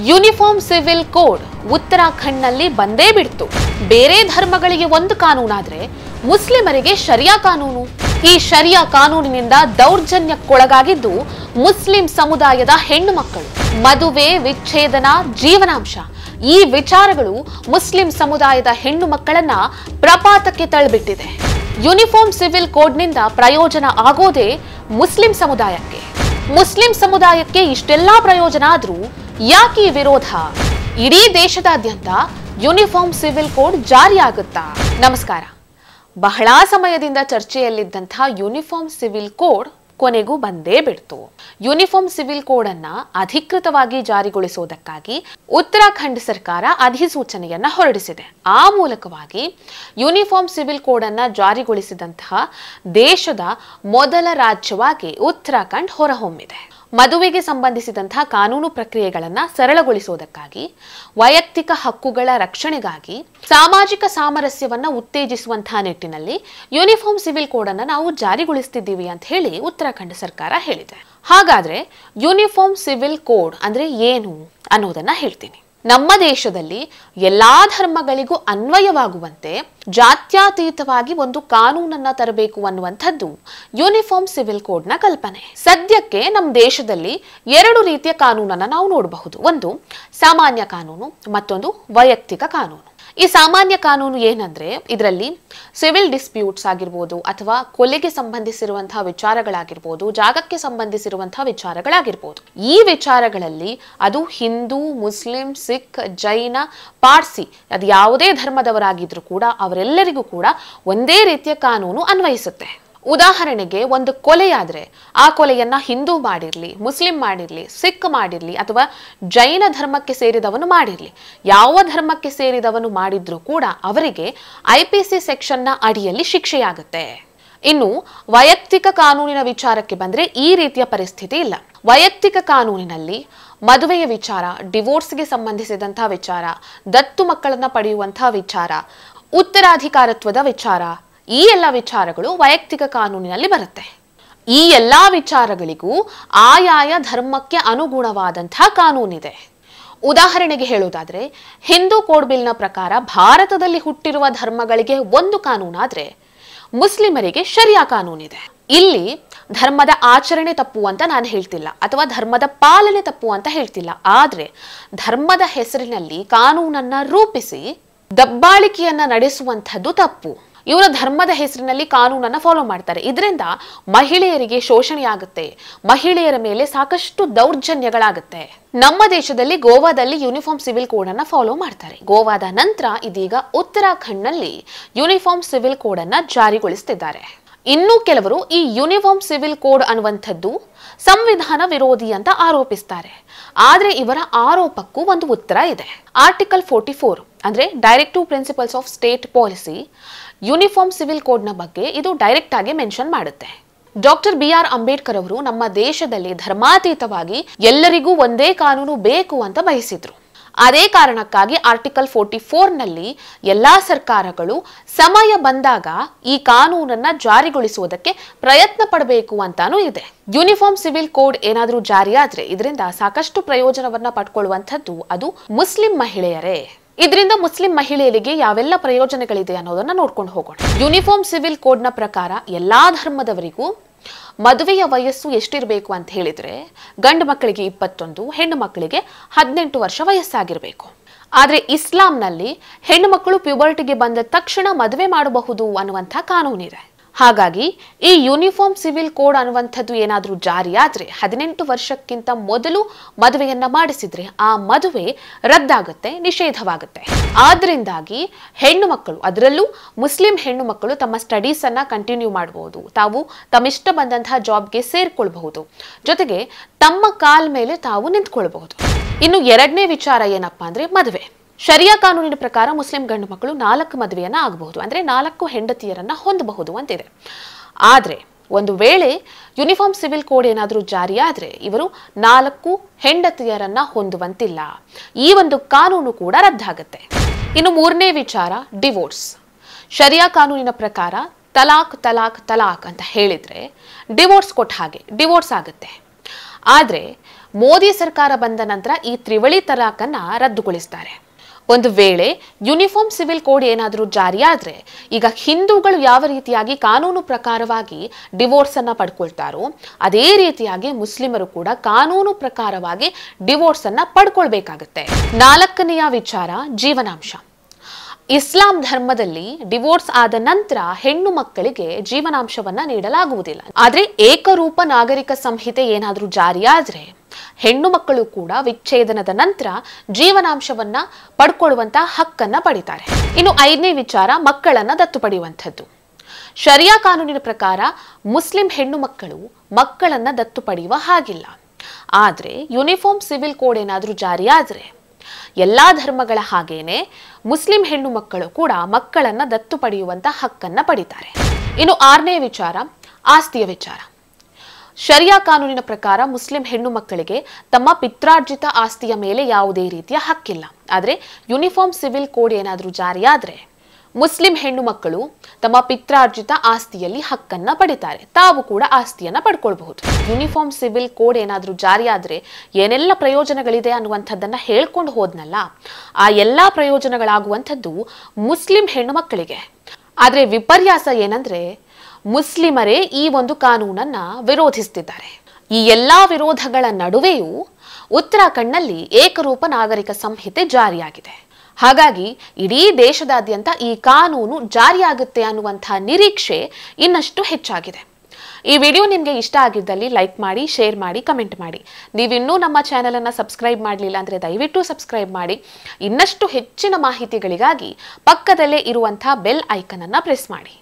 Uniform civil code ಉತ್ತರಾಖಂಡ್ನಲ್ಲಿ ಬಂದೇ ಬಿಡ್ತು. ಬೇರೆ ಧರ್ಮಗಳಿಗೆ ಒಂದು ಕಾನೂನಾದ್ರೆ ಮುಸ್ಲಿಮರಿಗೆ ಶರಿಯಾ ಕಾನೂನು. ಈ ಶರಿಯಾ ಕಾನೂನಿನಿಂದ ದೌರ್ಜನ್ಯಕ್ಕೊಳಗಾಗಿದ್ದು ಮುಸ್ಲಿಂ ಸಮುದಾಯದ ಹೆಣ್ಣು ಮಕ್ಕಳು. ಮದುವೆ, ವಿಚ್ಛೇದನ, ಜೀವನಾಂಶ ಈ ವಿಚಾರಗಳು ಮುಸ್ಲಿಂ ಸಮುದಾಯದ ಹೆಣ್ಣು ಮಕ್ಕಳನ್ನ ಪ್ರಪಾತಕ್ಕೆ ತಳ್ಳಿಬಿಟ್ಟಿದೆ. ಯೂನಿಫಾರ್ಮ್ ಸಿವಿಲ್ ಕೋಡ್ನಿಂದ ಪ್ರಯೋಜನ ಆಗೋದೇ ಮುಸ್ಲಿಂ ಸಮುದಾಯಕ್ಕೆ. ಮುಸ್ಲಿಂ ಸಮುದಾಯಕ್ಕೆ ಇಷ್ಟೆಲ್ಲಾ ಪ್ರಯೋಜನ ಆದ್ರೂ ಯಾಕೆ ವಿರೋಧ? ಇಡೀ ದೇಶದಾದ್ಯಂತ ಯೂನಿಫಾರ್ಮ್ ಸಿವಿಲ್ ಕೋಡ್ ಜಾರಿಯಾಗುತ್ತಾ? ನಮಸ್ಕಾರ. ಬಹಳ ಸಮಯದಿಂದ ಚರ್ಚೆಯಲ್ಲಿದ್ದಂಥ ಯೂನಿಫಾರ್ಮ್ ಸಿವಿಲ್ ಕೋಡ್ ಕೊನೆಗೂ ಬಂದೇ ಬಿಡ್ತು. ಯೂನಿಫಾರ್ಮ್ ಸಿವಿಲ್ ಕೋಡ್ ಅನ್ನ ಅಧಿಕೃತವಾಗಿ ಜಾರಿಗೊಳಿಸುವುದಕ್ಕಾಗಿ ಉತ್ತರಾಖಂಡ್ ಸರ್ಕಾರ ಅಧಿಸೂಚನೆಯನ್ನ ಹೊರಡಿಸಿದೆ. ಆ ಮೂಲಕವಾಗಿ ಯೂನಿಫಾರ್ಮ್ ಸಿವಿಲ್ ಕೋಡ್ ಅನ್ನ ಜಾರಿಗೊಳಿಸಿದಂತಹ ದೇಶದ ಮೊದಲ ರಾಜ್ಯವಾಗಿ ಉತ್ತರಾಖಂಡ್ ಹೊರಹೊಮ್ಮಿದೆ. ಮದುವೆಗೆ ಸಂಬಂಧಿಸಿದಂತಹ ಕಾನೂನು ಪ್ರಕ್ರಿಯೆಗಳನ್ನ ಸರಳಗೊಳಿಸುವುದಕ್ಕಾಗಿ, ವೈಯಕ್ತಿಕ ಹಕ್ಕುಗಳ ರಕ್ಷಣೆಗಾಗಿ, ಸಾಮಾಜಿಕ ಸಾಮರಸ್ಯವನ್ನ ಉತ್ತೇಜಿಸುವಂತಹ ನಿಟ್ಟಿನಲ್ಲಿ ಯೂನಿಫಾರ್ಮ್ ಸಿವಿಲ್ ಕೋಡ್ ಅನ್ನ ನಾವು ಜಾರಿಗೊಳಿಸ್ತಿದ್ದೀವಿ ಅಂತ ಹೇಳಿ ಉತ್ತರಾಖಂಡ್ ಸರ್ಕಾರ ಹೇಳಿದೆ. ಹಾಗಾದ್ರೆ ಯೂನಿಫಾರ್ಮ್ ಸಿವಿಲ್ ಕೋಡ್ ಅಂದ್ರೆ ಏನು ಅನ್ನೋದನ್ನ ಹೇಳ್ತೀನಿ. ನಮ್ಮ ದೇಶದಲ್ಲಿ ಎಲ್ಲಾ ಧರ್ಮಗಳಿಗೂ ಅನ್ವಯವಾಗುವಂತೆ ಜಾತ್ಯತೀತವಾಗಿ ಒಂದು ಕಾನೂನನ್ನ ತರಬೇಕು ಅನ್ನುವಂಥದ್ದು ಯೂನಿಫಾರ್ಮ್ ಸಿವಿಲ್ ಕೋಡ್ ನ ಕಲ್ಪನೆ. ಸದ್ಯಕ್ಕೆ ನಮ್ಮ ದೇಶದಲ್ಲಿ ಎರಡು ರೀತಿಯ ಕಾನೂನನ್ನ ನಾವು ನೋಡಬಹುದು. ಒಂದು ಸಾಮಾನ್ಯ ಕಾನೂನು, ಮತ್ತೊಂದು ವೈಯಕ್ತಿಕ ಕಾನೂನು. ಈ ಸಾಮಾನ್ಯ ಕಾನೂನು ಏನಂದ್ರೆ ಇದರಲ್ಲಿ ಸಿವಿಲ್ ಡಿಸ್ಪ್ಯೂಟ್ಸ್ ಆಗಿರ್ಬೋದು, ಅಥವಾ ಕೊಲೆಗೆ ಸಂಬಂಧಿಸಿರುವಂತಹ ವಿಚಾರಗಳಾಗಿರ್ಬೋದು, ಜಾಗಕ್ಕೆ ಸಂಬಂಧಿಸಿರುವಂತಹ ವಿಚಾರಗಳಾಗಿರ್ಬೋದು. ಈ ವಿಚಾರಗಳಲ್ಲಿ ಅದು ಹಿಂದೂ, ಮುಸ್ಲಿಂ, ಸಿಖ್, ಜೈನ, ಪಾರ್ಸಿ ಅದು ಯಾವುದೇ ಧರ್ಮದವರಾಗಿದ್ರು ಕೂಡ ಅವರೆಲ್ಲರಿಗೂ ಕೂಡ ಒಂದೇ ರೀತಿಯ ಕಾನೂನು ಅನ್ವಯಿಸುತ್ತೆ. ಉದಾಹರಣೆಗೆ ಒಂದು ಕೊಲೆಯಾದ್ರೆ ಆ ಕೊಲೆಯನ್ನ ಹಿಂದೂ ಮಾಡಿರ್ಲಿ, ಮುಸ್ಲಿಂ ಮಾಡಿರ್ಲಿ, ಸಿಖ್ ಮಾಡಿರ್ಲಿ, ಅಥವಾ ಜೈನ ಧರ್ಮಕ್ಕೆ ಸೇರಿದವನು ಮಾಡಿರ್ಲಿ, ಯಾವ ಧರ್ಮಕ್ಕೆ ಸೇರಿದವನು ಮಾಡಿದ್ರೂ ಕೂಡ ಅವರಿಗೆ IPC ಸೆಕ್ಷನ್ನ ಅಡಿಯಲ್ಲಿ ಶಿಕ್ಷೆಯಾಗುತ್ತೆ. ಇನ್ನು ವೈಯಕ್ತಿಕ ಕಾನೂನಿನ ವಿಚಾರಕ್ಕೆ ಬಂದ್ರೆ ಈ ರೀತಿಯ ಪರಿಸ್ಥಿತಿ ಇಲ್ಲ. ವೈಯಕ್ತಿಕ ಕಾನೂನಿನಲ್ಲಿ ಮದುವೆಯ ವಿಚಾರ, ಡಿವೋರ್ಸ್ಗೆ ಸಂಬಂಧಿಸಿದಂತಹ ವಿಚಾರ, ದತ್ತು ಮಕ್ಕಳನ್ನ ಪಡೆಯುವಂತಹ ವಿಚಾರ, ಉತ್ತರಾಧಿಕಾರತ್ವದ ವಿಚಾರ, ಈ ಎಲ್ಲ ವಿಚಾರಗಳು ವೈಯಕ್ತಿಕ ಕಾನೂನಿನಲ್ಲಿ ಬರುತ್ತೆ. ಈ ಎಲ್ಲಾ ವಿಚಾರಗಳಿಗೂ ಆಯಾಯ ಧರ್ಮಕ್ಕೆ ಅನುಗುಣವಾದಂತಹ ಕಾನೂನಿದೆ. ಉದಾಹರಣೆಗೆ ಹೇಳೋದಾದ್ರೆ ಹಿಂದೂ ಕೋಡ್ ಬಿಲ್ನ ಪ್ರಕಾರ ಭಾರತದಲ್ಲಿ ಹುಟ್ಟಿರುವ ಧರ್ಮಗಳಿಗೆ ಒಂದು ಕಾನೂನಾದ್ರೆ ಮುಸ್ಲಿಮರಿಗೆ ಶರಿಯಾ ಕಾನೂನಿದೆ. ಇಲ್ಲಿ ಧರ್ಮದ ಆಚರಣೆ ತಪ್ಪು ಅಂತ ನಾನು ಹೇಳ್ತಿಲ್ಲ, ಅಥವಾ ಧರ್ಮದ ಪಾಲನೆ ತಪ್ಪು ಅಂತ ಹೇಳ್ತಿಲ್ಲ. ಆದ್ರೆ ಧರ್ಮದ ಹೆಸರಿನಲ್ಲಿ ಕಾನೂನನ್ನ ರೂಪಿಸಿ ದಬ್ಬಾಳಿಕೆಯನ್ನ ನಡೆಸುವಂಥದ್ದು ತಪ್ಪು. ಇವರ ಧರ್ಮದ ಹೆಸರಿನಲ್ಲಿ ಕಾನೂನನ್ನ ಫಾಲೋ ಮಾಡ್ತಾರೆ. ಇದರಿಂದ ಮಹಿಳೆಯರಿಗೆ ಶೋಷಣೆಯಾಗುತ್ತೆ, ಮಹಿಳೆಯರ ಮೇಲೆ ಸಾಕಷ್ಟು ದೌರ್ಜನ್ಯಗಳಾಗುತ್ತೆ. ನಮ್ಮ ದೇಶದಲ್ಲಿ ಗೋವಾದಲ್ಲಿ ಯೂನಿಫಾರ್ಮ್ ಸಿವಿಲ್ ಕೋಡ್ ಅನ್ನ ಫಾಲೋ ಮಾಡ್ತಾರೆ. ಗೋವಾದ ನಂತರ ಇದೀಗ ಉತ್ತರಾಖಂಡ್ ನಲ್ಲಿ ಯೂನಿಫಾರ್ಮ್ ಸಿವಿಲ್ ಕೋಡ್ ಅನ್ನ ಜಾರಿಗೊಳಿಸುತ್ತಿದ್ದಾರೆ. ಇನ್ನು ಕೆಲವರು ಈ ಯೂನಿಫಾರ್ಮ್ ಸಿವಿಲ್ ಕೋಡ್ ಅನ್ನುವಂಥದ್ದು ಸಂವಿಧಾನ ವಿರೋಧಿ ಅಂತ ಆರೋಪಿಸ್ತಾರೆ. ಆದ್ರೆ ಇವರ ಆರೋಪಕ್ಕೂ ಒಂದು ಉತ್ತರ ಇದೆ. ಆರ್ಟಿಕಲ್ 44 ಅಂದ್ರೆ directive principles of state policy uniform civil code ನ ಬಗ್ಗೆ ಇದು ಡೈರೆಕ್ಟ್ ಆಗಿ ಮೆನ್ಷನ್ ಮಾಡುತ್ತೆ. ಡಾಕ್ಟರ್ BR ಅಂಬೇಡ್ಕರ್ ಅವರು ನಮ್ಮ ದೇಶದಲ್ಲಿ ಧರ್ಮಾತೀತವಾಗಿ ಎಲ್ಲರಿಗೂ ಒಂದೇ ಕಾನೂನು ಬೇಕು ಅಂತ ಬಯಸಿದ್ರು. ಅದೇ ಕಾರಣಕ್ಕಾಗಿ ಆರ್ಟಿಕಲ್ 44 ನಲ್ಲಿ ಎಲ್ಲಾ ಸರ್ಕಾರಗಳು ಸಮಯ ಬಂದಾಗ ಈ ಕಾನೂನನ್ನ ಜಾರಿಗೊಳಿಸುವುದಕ್ಕೆ ಪ್ರಯತ್ನ ಪಡಬೇಕು ಅಂತಾನೂ ಇದೆ. ಯೂನಿಫಾರ್ಮ್ ಸಿವಿಲ್ ಕೋಡ್ ಏನಾದ್ರೂ ಜಾರಿಯಾದ್ರೆ ಇದರಿಂದ ಸಾಕಷ್ಟು ಪ್ರಯೋಜನವನ್ನ ಪಡ್ಕೊಳ್ಳುವಂಥದ್ದು ಅದು ಮುಸ್ಲಿಂ ಮಹಿಳೆಯರೇ. ಇದರಿಂದ ಮುಸ್ಲಿಂ ಮಹಿಳೆಯರಿಗೆ ಯಾವೆಲ್ಲ ಪ್ರಯೋಜನಗಳಿದೆ ಅನ್ನೋದನ್ನ ನೋಡ್ಕೊಂಡು ಹೋಗೋಣ. ಯೂನಿಫಾರ್ಮ್ ಸಿವಿಲ್ ಕೋಡ್ ನ ಪ್ರಕಾರ ಎಲ್ಲಾ ಧರ್ಮದವರಿಗೂ ಮದುವೆಯ ವಯಸ್ಸು ಎಷ್ಟಿರಬೇಕು ಅಂತ ಹೇಳಿದ್ರೆ ಗಂಡು ಮಕ್ಕಳಿಗೆ 21, ಹೆಣ್ಣು ಮಕ್ಕಳಿಗೆ 18 ವರ್ಷ ವಯಸ್ಸಾಗಿರ್ಬೇಕು. ಆದ್ರೆ ಇಸ್ಲಾಂನಲ್ಲಿ ಹೆಣ್ಣು ಮಕ್ಕಳು ಪ್ಯೂಬರ್ಟಿಗೆ ಬಂದ ತಕ್ಷಣ ಮದುವೆ ಮಾಡಬಹುದು ಅನ್ನುವಂಥ ಕಾನೂನಿದೆ. ಹಾಗಾಗಿ ಈ ಯೂನಿಫಾರ್ಮ್ ಸಿವಿಲ್ ಕೋಡ್ ಅನ್ನುವಂಥದ್ದು ಏನಾದ್ರೂ ಜಾರಿಯಾದ್ರೆ 18 ವರ್ಷಕ್ಕಿಂತ ಮೊದಲು ಮದುವೆಯನ್ನ ಮಾಡಿಸಿದ್ರೆ ಆ ಮದುವೆ ರದ್ದಾಗುತ್ತೆ, ನಿಷೇಧವಾಗುತ್ತೆ. ಆದ್ರಿಂದಾಗಿ ಹೆಣ್ಣು ಮಕ್ಕಳು, ಅದರಲ್ಲೂ ಮುಸ್ಲಿಂ ಹೆಣ್ಣು ಮಕ್ಕಳು ತಮ್ಮ ಸ್ಟಡೀಸ್ ಅನ್ನ ಕಂಟಿನ್ಯೂ ಮಾಡಬಹುದು, ತಾವು ತಮ್ಮಿಷ್ಟ ಬಂದಂತಹ ಜಾಬ್ಗೆ ಸೇರ್ಕೊಳ್ಬಹುದು, ಜೊತೆಗೆ ತಮ್ಮ ಕಾಲ್ ಮೇಲೆ ತಾವು ನಿಂತ್ಕೊಳ್ಬಹುದು. ಇನ್ನು ಎರಡನೇ ವಿಚಾರ ಏನಪ್ಪಾ ಅಂದ್ರೆ ಮದುವೆ. ಶರಿಯಾ ಕಾನೂನಿನ ಪ್ರಕಾರ ಮುಸ್ಲಿಂ ಗಂಡು ಮಕ್ಕಳು 4 ಮದುವೆಯನ್ನ ಆಗಬಹುದು, ಅಂದ್ರೆ 4 ಹೆಂಡತಿಯರನ್ನ ಹೊಂದಬಹುದು ಅಂತಿದೆ. ಆದ್ರೆ ಒಂದು ವೇಳೆ ಯೂನಿಫಾರ್ಮ್ ಸಿವಿಲ್ ಕೋಡ್ ಏನಾದ್ರೂ ಜಾರಿಯಾದ್ರೆ ಇವರು 4 ಹೆಂಡತಿಯರನ್ನ ಹೊಂದುವಂತಿಲ್ಲ. ಈ ಒಂದು ಕಾನೂನು ಕೂಡ ರದ್ದಾಗುತ್ತೆ. ಇನ್ನು ಮೂರನೇ ವಿಚಾರ ಡಿವೋರ್ಸ್. ಶರಿಯಾ ಕಾನೂನಿನ ಪ್ರಕಾರ ತಲಾಕ್ ತಲಾಕ್ ತಲಾಕ್ ಅಂತ ಹೇಳಿದ್ರೆ ಡಿವೋರ್ಸ್ ಕೊಟ್ಟ ಹಾಗೆ ಡಿವೋರ್ಸ್ ಆಗುತ್ತೆ. ಆದ್ರೆ ಮೋದಿ ಸರ್ಕಾರ ಬಂದ ನಂತರ ಈ ತ್ರಿವಳಿ ತಲಾಖನ್ನ ರದ್ದುಗೊಳಿಸ್ತಾರೆ. ಒಂದು ವೇಳೆ ಯೂನಿಫಾರ್ಮ್ ಸಿವಿಲ್ ಕೋಡ್ ಏನಾದರೂ ಜಾರಿಯಾದ್ರೆ ಈಗ ಹಿಂದೂಗಳು ಯಾವ ರೀತಿಯಾಗಿ ಕಾನೂನು ಪ್ರಕಾರವಾಗಿ ಡಿವೋರ್ಸ್ ಅನ್ನ ಪಡ್ಕೊಳ್ತಾರೋ ಅದೇ ರೀತಿಯಾಗಿ ಮುಸ್ಲಿಮರು ಕೂಡ ಕಾನೂನು ಪ್ರಕಾರವಾಗಿ ಡಿವೋರ್ಸ್ ಅನ್ನ ಪಡ್ಕೊಳ್ಬೇಕಾಗುತ್ತೆ. 4ನೆಯ ವಿಚಾರ ಜೀವನಾಂಶ. ಇಸ್ಲಾಂ ಧರ್ಮದಲ್ಲಿ ಡಿವೋರ್ಸ್ ಆದ ನಂತರ ಹೆಣ್ಣು ಮಕ್ಕಳಿಗೆ ಜೀವನಾಂಶವನ್ನ ನೀಡಲಾಗುವುದಿಲ್ಲ. ಆದ್ರೆ ಏಕರೂಪ ನಾಗರಿಕ ಸಂಹಿತೆ ಏನಾದರೂ ಜಾರಿಯಾದ್ರೆ ಹೆಣ್ಣು ಮಕ್ಕಳು ಕೂಡ ವಿಚ್ಛೇದನದ ನಂತರ ಜೀವನಾಂಶವನ್ನ ಪಡ್ಕೊಳ್ಳುವಂತಹ ಹಕ್ಕನ್ನ ಪಡಿತಾರೆ. ಇನ್ನು 5ನೇ ವಿಚಾರ ಮಕ್ಕಳನ್ನ ದತ್ತು ಪಡೆಯುವಂಥದ್ದು. ಶರಿಯಾ ಕಾನೂನಿನ ಪ್ರಕಾರ ಮುಸ್ಲಿಂ ಹೆಣ್ಣು ಮಕ್ಕಳು ಮಕ್ಕಳನ್ನ ದತ್ತು ಪಡೆಯುವ ಹಾಗಿಲ್ಲ. ಆದ್ರೆ ಯೂನಿಫಾರ್ಮ್ ಸಿವಿಲ್ ಕೋಡ್ ಏನಾದರೂ ಜಾರಿಯಾದ್ರೆ ಎಲ್ಲಾ ಧರ್ಮಗಳ ಹಾಗೇನೆ ಮುಸ್ಲಿಂ ಹೆಣ್ಣು ಮಕ್ಕಳು ಕೂಡ ಮಕ್ಕಳನ್ನ ದತ್ತು ಪಡೆಯುವಂತ ಹಕ್ಕನ್ನ ಪಡಿತಾರೆ. ಇನ್ನು 6ನೇ ವಿಚಾರ ಆಸ್ತಿಯ ವಿಚಾರ. ಶರಿಯಾ ಕಾನೂನಿನ ಪ್ರಕಾರ ಮುಸ್ಲಿಂ ಹೆಣ್ಣು ಮಕ್ಕಳಿಗೆ ತಮ್ಮ ಪಿತ್ರಾರ್ಜಿತ ಆಸ್ತಿಯ ಮೇಲೆ ಯಾವುದೇ ರೀತಿಯ ಹಕ್ಕಿಲ್ಲ. ಆದ್ರೆ ಯೂನಿಫಾರ್ಮ್ ಸಿವಿಲ್ ಕೋಡ್ ಏನಾದರೂ ಜಾರಿಯಾದ್ರೆ ಮುಸ್ಲಿಂ ಹೆಣ್ಣು ಮಕ್ಕಳು ತಮ್ಮ ಪಿತ್ರಾರ್ಜಿತ ಆಸ್ತಿಯಲ್ಲಿ ಹಕ್ಕನ್ನ ಪಡಿತಾರೆ. ತಾವು ಕೂಡ ಆಸ್ತಿಯನ್ನ ಪಡ್ಕೊಳ್ಬಹುದು. ಯೂನಿಫಾರ್ಮ್ ಸಿವಿಲ್ ಕೋಡ್ ಏನಾದರೂ ಜಾರಿಯಾದ್ರೆ ಏನೆಲ್ಲ ಪ್ರಯೋಜನಗಳಿದೆ ಅನ್ನುವಂಥದ್ದನ್ನ ಹೇಳ್ಕೊಂಡು ಹೋದ್ನಲ್ಲ, ಆ ಎಲ್ಲಾ ಪ್ರಯೋಜನಗಳಾಗುವಂಥದ್ದು ಮುಸ್ಲಿಂ ಹೆಣ್ಣು ಮಕ್ಕಳಿಗೆ. ಆದ್ರೆ ವಿಪರ್ಯಾಸ ಏನಂದ್ರೆ ಮುಸ್ಲಿಮರೇ ಈ ಒಂದು ಕಾನೂನನ್ನ ವಿರೋಧಿಸುತ್ತಿದ್ದಾರೆ. ಈ ಎಲ್ಲಾ ವಿರೋಧಗಳ ನಡುವೆಯೂ ಉತ್ತರಾಖಂಡ್ನಲ್ಲಿ ಏಕರೂಪ ನಾಗರಿಕ ಸಂಹಿತೆ ಜಾರಿಯಾಗಿದೆ. ಹಾಗಾಗಿ ಇಡೀ ದೇಶದಾದ್ಯಂತ ಈ ಕಾನೂನು ಜಾರಿಯಾಗುತ್ತೆ ಅನ್ನುವಂತಹ ನಿರೀಕ್ಷೆ ಇನ್ನಷ್ಟು ಹೆಚ್ಚಾಗಿದೆ. ಈ ವಿಡಿಯೋ ನಿಮಗೆ ಇಷ್ಟ ಆಗಿದ್ದಲ್ಲಿ ಲೈಕ್ ಮಾಡಿ, ಶೇರ್ ಮಾಡಿ, ಕಮೆಂಟ್ ಮಾಡಿ. ನೀವಿನ್ನೂ ನಮ್ಮ ಚಾನೆಲ್ ಅನ್ನು ಸಬ್ಸ್ಕ್ರೈಬ್ ಮಾಡಲಿಲ್ಲ ಅಂದರೆ ದಯವಿಟ್ಟು ಸಬ್ಸ್ಕ್ರೈಬ್ ಮಾಡಿ. ಇನ್ನಷ್ಟು ಹೆಚ್ಚಿನ ಮಾಹಿತಿಗಳಿಗಾಗಿ ಪಕ್ಕದಲ್ಲೇ ಇರುವಂತಹ ಬೆಲ್ ಐಕನ್ ಅನ್ನು ಪ್ರೆಸ್ ಮಾಡಿ.